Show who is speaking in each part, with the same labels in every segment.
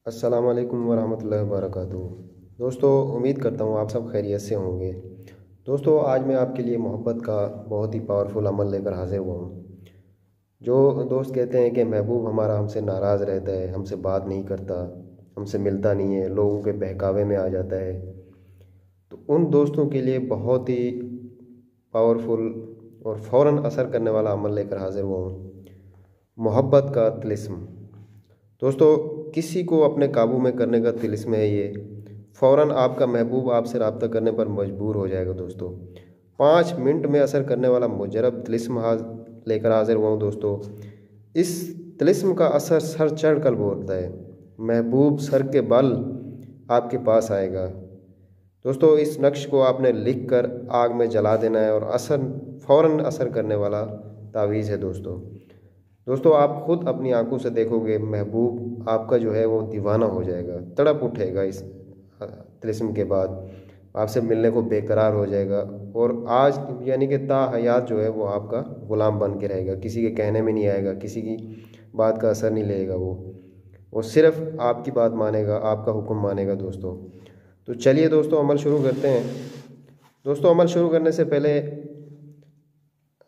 Speaker 1: अस्सलाम वालेकुम वरहमतुल्लाहि वबरकातुहू। दोस्तों, उम्मीद करता हूँ आप सब खैरियत से होंगे। दोस्तों, आज मैं आपके लिए मोहब्बत का बहुत ही पावरफुल अमल लेकर हाजिर हुआ हूँ। जो दोस्त कहते हैं कि महबूब हमारा हमसे नाराज़ रहता है, हमसे बात नहीं करता, हमसे मिलता नहीं है, लोगों के बहकावे में आ जाता है, तो उन दोस्तों के लिए बहुत ही पावरफुल और फ़ौरन असर करने वाला अमल लेकर हाजिर हुआ हूँ। मोहब्बत का तिलिस्म। दोस्तों, किसी को अपने काबू में करने का तिलिस्म है ये। फ़ौरन आपका महबूब आपसे रब्ता करने पर मजबूर हो जाएगा। दोस्तों, 5 मिनट में असर करने वाला मुजरब तिलिस्म लेकर हाजिर हुआ हूँ। दोस्तों, इस तिलिस्म का असर सर चढ़ कर बोलता है। महबूब सर के बल आपके पास आएगा। दोस्तों, इस नक्श को आपने लिख कर आग में जला देना है और फ़ौरन असर करने वाला तावीज़ है। दोस्तों, आप खुद अपनी आंखों से देखोगे, महबूब आपका जो है वो दीवाना हो जाएगा, तड़प उठेगा। इस तिलिस्म के बाद आपसे मिलने को बेकरार हो जाएगा और आज यानी कि ता हयात जो है वो आपका ग़ुलाम बन के रहेगा। किसी के कहने में नहीं आएगा, किसी की बात का असर नहीं लेगा। वो सिर्फ़ आपकी बात मानेगा, आपका हुक्म मानेगा। दोस्तों, तो चलिए दोस्तों, अमल शुरू करते हैं। दोस्तों, अमल शुरू करने से पहले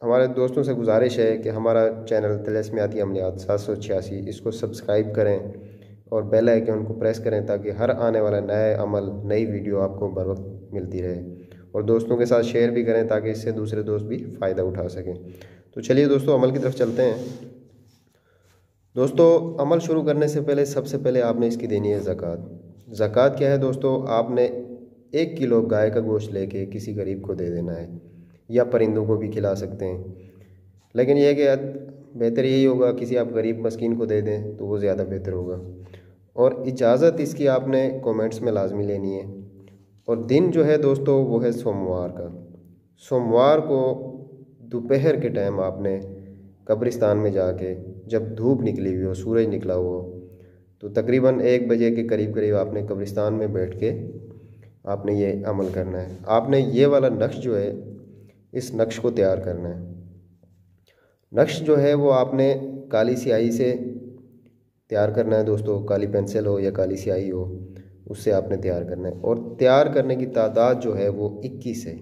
Speaker 1: हमारे दोस्तों से गुजारिश है कि हमारा चैनल तिलिस्माती अमलियात 786 इसको सब्सक्राइब करें और बेल आइकन को प्रेस करें ताकि हर आने वाला नए अमल, नई वीडियो आपको बर वक्त मिलती रहे। और दोस्तों के साथ शेयर भी करें ताकि इससे दूसरे दोस्त भी फ़ायदा उठा सकें। तो चलिए दोस्तों, अमल की तरफ चलते हैं। दोस्तों, अमल शुरू करने से पहले सबसे पहले आपने इसकी देनी है ज़कात। ज़कात क्या है दोस्तों? आपने 1 किलो गाय का गोश्त लेके किसी गरीब को दे देना है, या परिंदों को भी खिला सकते हैं। लेकिन यह कि बेहतर यही होगा किसी आप गरीब मस्कीन को दे दें तो वो ज़्यादा बेहतर होगा। और इजाज़त इसकी आपने कमेंट्स में लाजमी लेनी है। और दिन जो है दोस्तों वो है सोमवार का। सोमवार को दोपहर के टाइम आपने कब्रिस्तान में जाके, जब धूप निकली हुई हो, सूरज निकला हुआ हो, तो तकरीबन 1 बजे के करीब आपने कब्रिस्तान में बैठ के आपने ये अमल करना है। आपने ये वाला नक्श जो है, इस नक्श को तैयार करना है। नक्श जो है वो आपने काली स्याही से तैयार करना है। दोस्तों, काली पेंसिल हो या काली स्याही हो, उससे आपने तैयार करना है। और तैयार करने की तादाद जो है वो 21 है।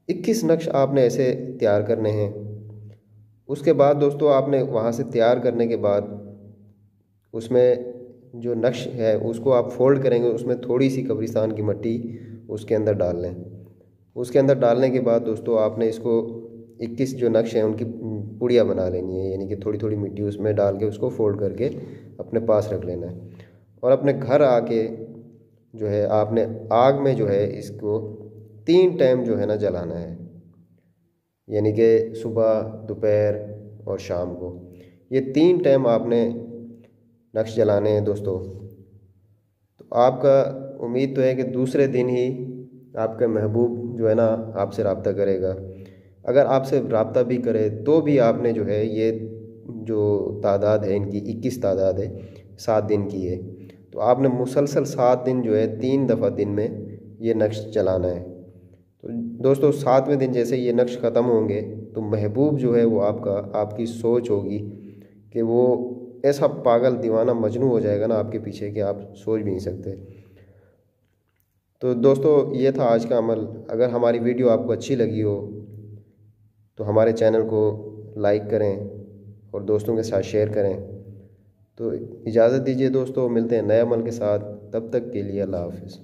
Speaker 1: 21 नक्श आपने ऐसे तैयार करने हैं। उसके बाद दोस्तों, आपने वहाँ से तैयार करने के बाद उसमें जो नक्श है उसको आप फोल्ड करेंगे, उसमें थोड़ी सी कब्रिस्तान की मिट्टी उसके अंदर डाल लें। उसके अंदर डालने के बाद दोस्तों, आपने इसको 21 जो नक्श हैं उनकी पुड़िया बना लेनी है, यानी कि थोड़ी थोड़ी मिट्टी उसमें डाल के उसको फोल्ड करके अपने पास रख लेना है। और अपने घर आके जो है आपने आग में जो है इसको 3 टाइम जो है ना जलाना है, यानी कि सुबह, दोपहर और शाम को। ये 3 टाइम आपने नक्श जलाने हैं। दोस्तों, तो आपका उम्मीद तो है कि दूसरे दिन ही आपका महबूब जो है ना आपसे रब्ता करेगा। अगर आपसे रब्ता भी करे तो भी आपने जो है ये जो तादाद है इनकी 21 तादाद है, 7 दिन की है। तो आपने मुसलसल 7 दिन जो है 3 दफ़ा दिन में ये नक्श चलाना है। तो दोस्तों, 7वें दिन जैसे ये नक्श ख़त्म होंगे तो महबूब जो है वो आपकी सोच होगी कि वो ऐसा पागल, दीवाना, मजनू हो जाएगा ना आपके पीछे कि आप सोच भी नहीं सकते। तो दोस्तों, ये था आज का अमल। अगर हमारी वीडियो आपको अच्छी लगी हो तो हमारे चैनल को लाइक करें और दोस्तों के साथ शेयर करें। तो इजाज़त दीजिए दोस्तों, मिलते हैं नए अमल के साथ। तब तक के लिए अल्लाह हाफ़िज़।